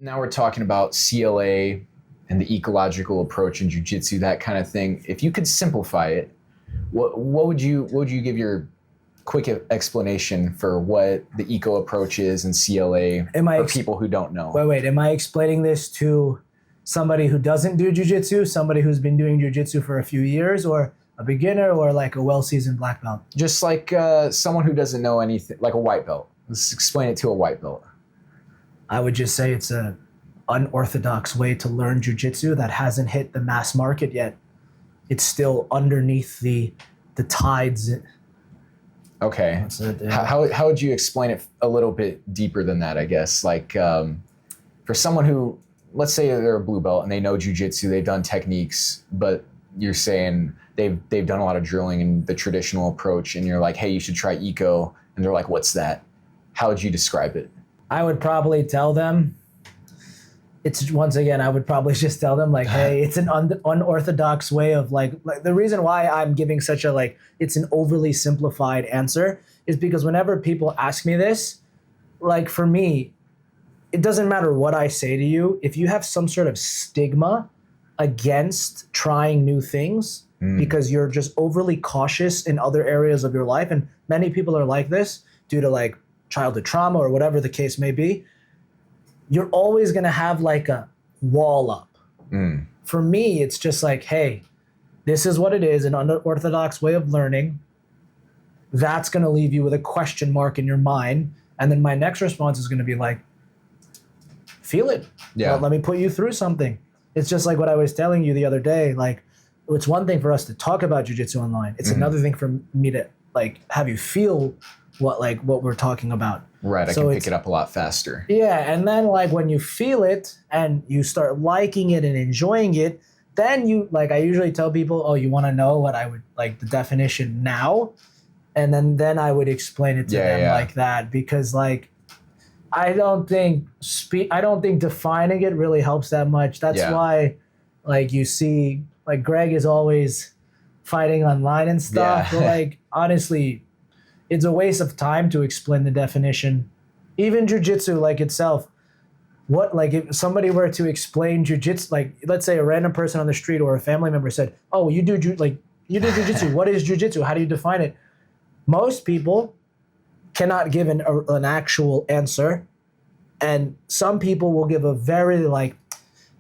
now we're talking about CLA and the ecological approach in jiu-jitsu, that kind of thing. If you could simplify it, what would you give your quick explanation for what the eco approach is and CLA for people who don't know? Wait, am I explaining this to somebody who doesn't do jiu-jitsu, somebody who's been doing jiu-jitsu for a few years, or a beginner, or like a well-seasoned black belt? Just like someone who doesn't know anything, like a white belt. Let's explain it to a white belt. I would just say it's an unorthodox way to learn jiu-jitsu that hasn't hit the mass market yet. It's still underneath the tides. Okay. How would you explain it a little bit deeper than that, I guess? Like for someone who, let's say they're a blue belt and they know jiu-jitsu, they've done techniques, but you're saying they've done a lot of drilling in the traditional approach, and you're like, hey, you should try eco. And they're like, what's that? How would you describe it? I would probably tell them, I would probably just tell them like, hey, it's an unorthodox way of like the reason why I'm giving such a it's an overly simplified answer is because whenever people ask me this, like for me, it doesn't matter what I say to you. If you have some sort of stigma against trying new things because you're just overly cautious in other areas of your life, and many people are like this due to like childhood trauma or whatever the case may be, you're always going to have like a wall up. For me, it's just like, hey, this is what it is, an unorthodox way of learning. That's going to leave you with a question mark in your mind. And then my next response is going to be like, feel it. Yeah. Well, let me put you through something. It's just like what I was telling you the other day. Like, it's one thing for us to talk about jiu-jitsu online. It's another thing for me to like have you feel what we're talking about. Right, I can pick it up a lot faster. Yeah, and then like when you feel it and you start liking it and enjoying it, then you I usually tell people, oh, you want to know what I would like the definition now? And then I would explain it to them like that, because like I don't think defining it really helps that much. That's why like you see like Greg is always fighting online and stuff. But like honestly, it's a waste of time to explain the definition. Even jiu-jitsu like itself, if somebody were to explain jiu-jitsu, like let's say a random person on the street or a family member said, oh, you do jiu-jitsu. What is jiu-jitsu? How do you define it? Most people cannot give an actual answer. And some people will give a very if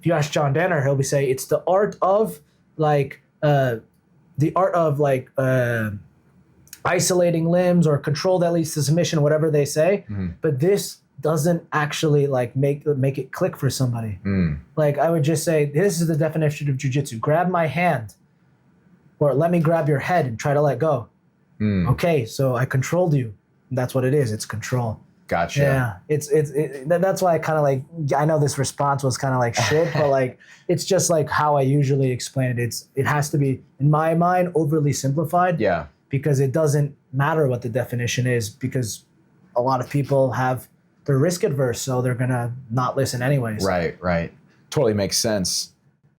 you ask John Danner, he'll say it's the art of isolating limbs or control that leads to submission, whatever they say. But this doesn't actually make it click for somebody. Like I would just say, this is the definition of jiu-jitsu. Grab my hand, or let me grab your head and try to let go. Okay, so I controlled you. That's what it is. It's control. Gotcha. Yeah, that's why I know this response was kind of like shit, but it's just like how I usually explain it. It has to be, in my mind, overly simplified. Yeah. Because it doesn't matter what the definition is, because a lot of people they're risk adverse, so they're gonna not listen anyways. Right. Totally makes sense.